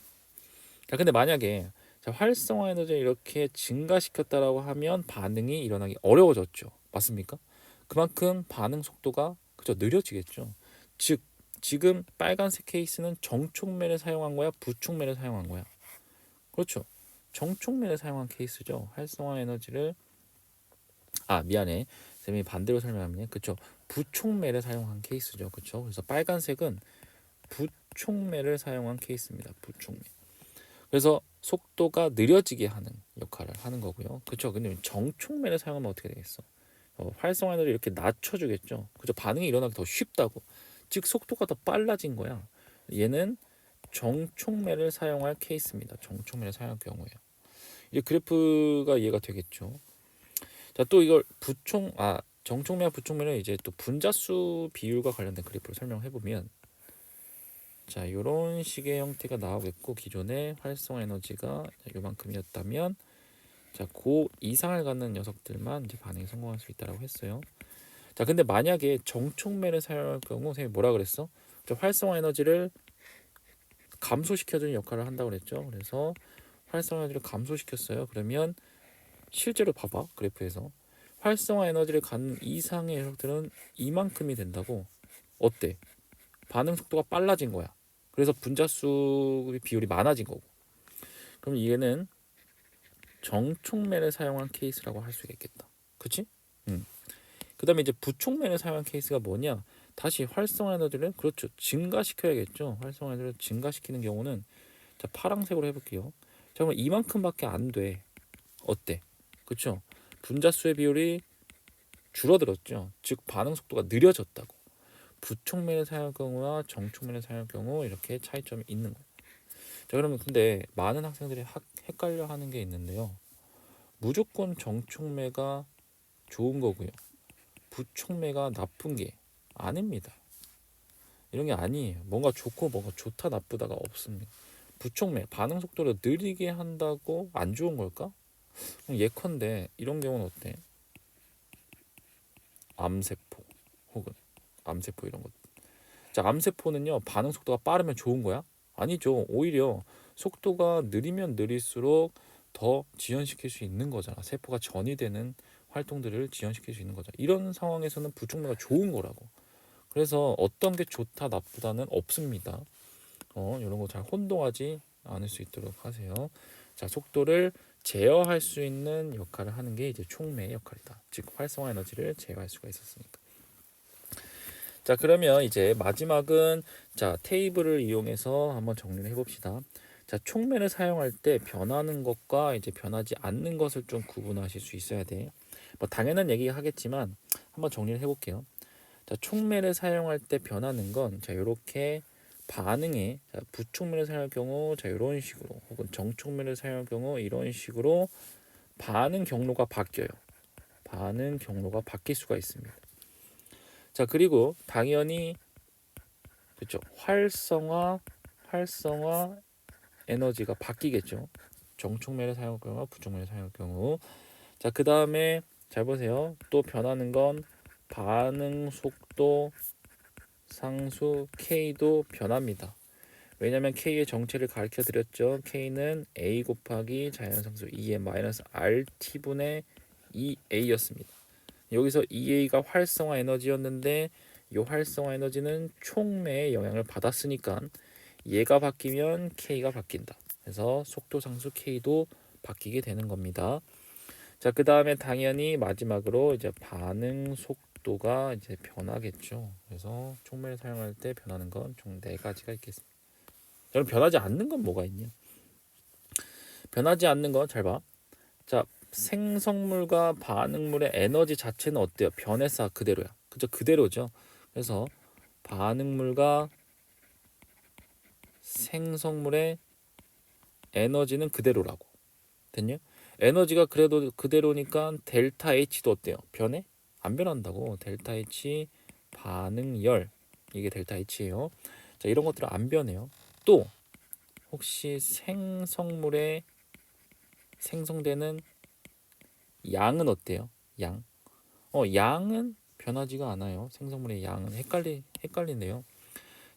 자, 근데 만약에 자, 활성화 에너지를 이렇게 증가시켰다라고 하면 반응이 일어나기 어려워졌죠. 맞습니까? 그만큼 반응 속도가 그저 느려지겠죠. 즉 지금 빨간색 케이스는 정촉매를 사용한 거야, 부촉매를 사용한 거야. 그렇죠. 정촉매를 사용한 케이스죠. 활성화 에너지를 미안해. 쌤이 반대로 설명하면 그렇죠. 부촉매를 사용한 케이스죠. 그렇죠. 그래서 빨간색은 부촉매를 사용한 케이스입니다. 부촉매. 그래서 속도가 느려지게 하는 역할을 하는 거고요. 그렇죠. 근데 정촉매를 사용하면 어떻게 되겠어? 활성화 에너지를 이렇게 낮춰주겠죠. 그죠? 반응이 일어나기 더 쉽다고. 즉 속도가 더 빨라진 거야. 얘는 정촉매를 사용할 케이스입니다. 정촉매를 사용할 경우에요. 이제 그래프가 이해가 되겠죠. 자, 또 이걸 정촉매와 부촉매는 이제 또 분자수 비율과 관련된 그래프를 설명해 보면, 자, 이런 식의 형태가 나오겠고, 기존의 활성화 에너지가 요만큼이었다면, 자, 그 이상을 갖는 녀석들만 이제 반응에 성공할 수 있다라고 했어요. 자, 근데 만약에 정촉매를 사용할 경우 선생님이 뭐라 그랬어? 활성화 에너지를 감소시켜주는 역할을 한다고 그랬죠. 그래서 활성화 에너지를 감소시켰어요. 그러면 실제로 봐봐, 그래프에서 활성화 에너지를 갖는 이상의 녀석들은 이만큼이 된다고. 어때? 반응 속도가 빨라진 거야. 그래서 분자수 비율이 많아진 거고. 그럼 얘는 정촉매를 사용한 케이스라고 할 수가 있겠다. 그치? 그 다음에 이제 부촉매를 사용한 케이스가 뭐냐? 다시 활성화 에너지를 그렇죠. 증가시켜야겠죠. 활성화 에너지를 증가시키는 경우는 자, 파란색으로 해볼게요. 자, 그럼 이만큼밖에 안 돼. 어때? 그렇죠? 분자수의 비율이 줄어들었죠. 즉 반응 속도가 느려졌다고. 부촉매를 사용할 경우와 정촉매를 사용할 경우 이렇게 차이점이 있는 거예요. 자, 그러면 근데 많은 학생들이 헷갈려 하는 게 있는데요. 무조건 정촉매가 좋은 거고요. 부촉매가 나쁜 게 아닙니다. 이런 게 아니에요. 뭔가 좋고 뭔가 좋다 나쁘다가 없습니다. 부촉매 반응 속도를 느리게 한다고 안 좋은 걸까? 예컨대 이런 경우는 어때? 암세포 혹은 암세포 이런 것. 자, 암세포는요 반응 속도가 빠르면 좋은 거야? 아니죠. 오히려 속도가 느리면 느릴수록 더 지연시킬 수 있는 거잖아. 세포가 전이되는 활동들을 지연시킬 수 있는 거죠. 이런 상황에서는 부촉매가 좋은 거라고. 그래서 어떤 게 좋다 나쁘다는 없습니다. 이런 거 잘 혼동하지 않을 수 있도록 하세요. 자, 속도를 제어할 수 있는 역할을 하는 게 이제 촉매의 역할이다. 즉 활성화 에너지를 제어할 수가 있었으니까. 자, 그러면 이제 마지막은 자, 테이블을 이용해서 한번 정리를 해봅시다. 자, 촉매를 사용할 때 변하는 것과 이제 변하지 않는 것을 좀 구분하실 수 있어야 돼. 뭐 당연한 얘기 하겠지만 한번 정리를 해볼게요. 자, 촉매를 사용할 때 변하는 건 자, 이렇게 반응에 자, 부촉매를 사용할 경우 자, 이런 식으로 혹은 정촉매를 사용할 경우 이런 식으로 반응 경로가 바뀌어요. 반응 경로가 바뀔 수가 있습니다. 자, 그리고 당연히 그렇죠. 활성화 에너지가 바뀌겠죠. 정촉매를 사용할 경우와 부촉매를 사용할 경우. 자, 그 다음에 잘 보세요. 또 변하는 건 반응 속도 상수 K도 변합니다. 왜냐하면 K의 정체를 가르쳐 드렸죠. K는 A 곱하기 자연상수 2의 마이너스 RT분의 2A였습니다. 여기서 2A가 활성화 에너지였는데 이 활성화 에너지는 촉매의 영향을 받았으니까 얘가 바뀌면 K가 바뀐다. 그래서 속도 상수 K도 바뀌게 되는 겁니다. 자, 그 다음에 당연히 마지막으로 이제 반응 속도가 이제 변하겠죠. 그래서 촉매를 사용할 때 변하는 건 총 4가지가 있겠습니다. 그럼 변하지 않는 건 뭐가 있냐? 변하지 않는 건 잘 봐. 자, 생성물과 반응물의 에너지 자체는 어때요? 변해서 그대로야. 그죠? 그대로죠. 그래서 반응물과 생성물의 에너지는 그대로라고. 됐냐? 에너지가 그래도 그대로니까 델타 H도 어때요? 변해? 안 변한다고. 델타 H 반응열 이게 델타 H예요. 자, 이런 것들은 안 변해요. 또 혹시 생성물에 생성되는 양은 어때요? 양. 양은 변하지가 않아요. 생성물의 양은 헷갈리네요.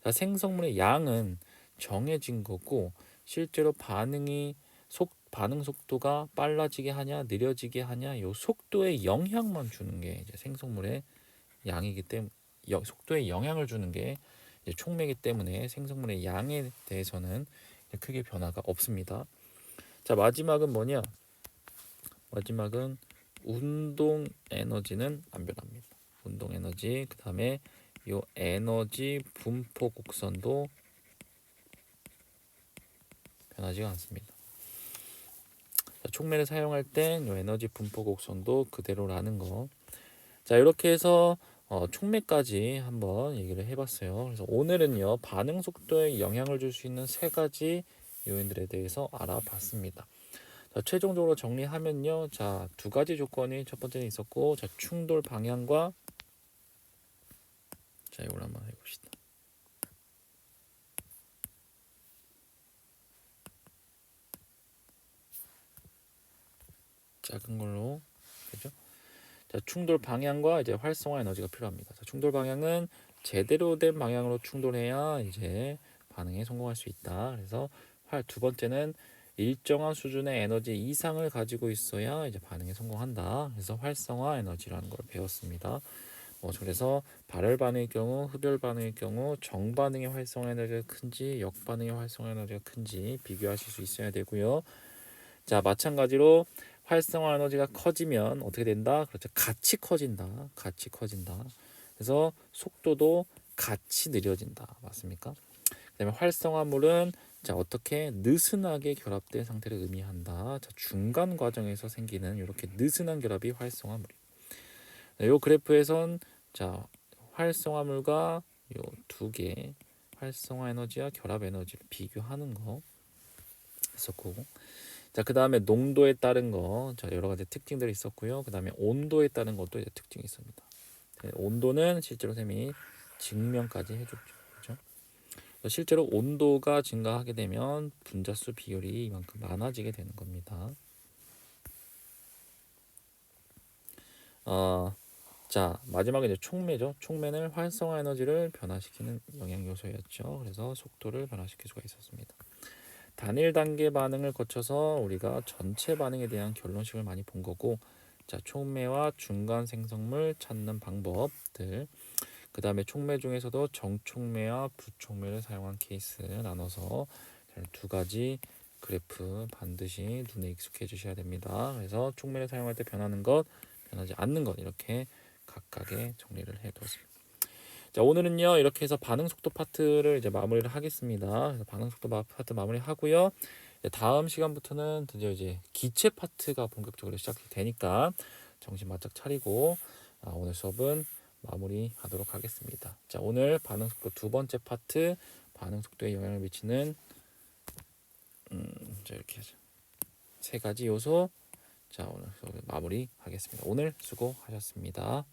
자, 생성물의 양은 정해진 거고 실제로 반응 속도가 빨라지게 하냐 느려지게 하냐 요 속도에 영향만 주는 게 이제 생성물의 양이기 때문에 속도에 영향을 주는 게 이제 촉매이기 때문에 생성물의 양에 대해서는 크게 변화가 없습니다. 자, 마지막은 뭐냐? 마지막은 운동 에너지는 안 변합니다. 운동 에너지 그 다음에 요 에너지 분포 곡선도 변하지가 않습니다. 자, 촉매를 사용할 땐 요 에너지 분포 곡선도 그대로라는 거. 자, 이렇게 해서 촉매까지 한번 얘기를 해봤어요. 그래서 오늘은요 반응 속도에 영향을 줄 수 있는 3가지 요인들에 대해서 알아봤습니다. 자, 최종적으로 정리하면요, 자, 2가지 조건이 첫 번째는 있었고, 자, 충돌 방향과 자, 이걸 한번 해봅시다. 작은 걸로 그죠? 자, 충돌 방향과 이제 활성화 에너지가 필요합니다. 자, 충돌 방향은 제대로 된 방향으로 충돌해야 이제 반응에 성공할 수 있다. 그래서 두 번째는 일정한 수준의 에너지 이상을 가지고 있어야 이제 반응에 성공한다. 그래서 활성화 에너지라는 걸 배웠습니다. 그래서 발열 반응의 경우, 흡열 반응의 경우 정반응의 활성화 에너지가 큰지 역반응의 활성화 에너지가 큰지 비교하실 수 있어야 되고요. 자, 마찬가지로 활성화 에너지가 커지면 어떻게 된다? 그렇죠. 같이 커진다. 같이 커진다. 그래서 속도도 같이 느려진다. 맞습니까? 그다음에 활성화물은 자, 어떻게 느슨하게 결합된 상태를 의미한다. 자, 중간 과정에서 생기는 이렇게 느슨한 결합이 활성화물이에요. 이 그래프에선 자, 활성화물과 요 2개 활성화 에너지와 결합 에너지를 비교하는 거 있었고, 자, 그 다음에 농도에 따른 거, 자, 여러 가지 특징들이 있었고요. 그 다음에 온도에 따른 것도 이제 특징이 있습니다. 온도는 실제로 쌤이 증명까지 해줬죠. 그렇죠? 실제로 온도가 증가하게 되면 분자수 비율이 이만큼 많아지게 되는 겁니다. 자, 마지막에 이제 촉매죠. 촉매는 활성화 에너지를 변화시키는 영향 요소였죠. 그래서 속도를 변화시킬 수가 있었습니다. 단일 단계 반응을 거쳐서 우리가 전체 반응에 대한 결론식을 많이 본 거고, 자, 촉매와 중간 생성물 찾는 방법들, 그 다음에 촉매 중에서도 정촉매와 부촉매를 사용한 케이스 나눠서 두 가지 그래프 반드시 눈에 익숙해 주셔야 됩니다. 그래서 촉매를 사용할 때 변하는 것, 변하지 않는 것, 이렇게 각각의 정리를 해두었습니다. 자, 오늘은요 이렇게 해서 반응 속도 파트를 이제 마무리를 하겠습니다. 그래서 반응 속도 파트 마무리 하고요. 다음 시간부터는 드디어 이제 기체 파트가 본격적으로 시작이 되니까 정신 바짝 차리고 오늘 수업은 마무리하도록 하겠습니다. 자, 오늘 반응 속도 두 번째 파트, 반응 속도에 영향을 미치는 자, 이렇게 하죠. 세 가지 요소. 자, 오늘 수업 마무리하겠습니다. 오늘 수고하셨습니다.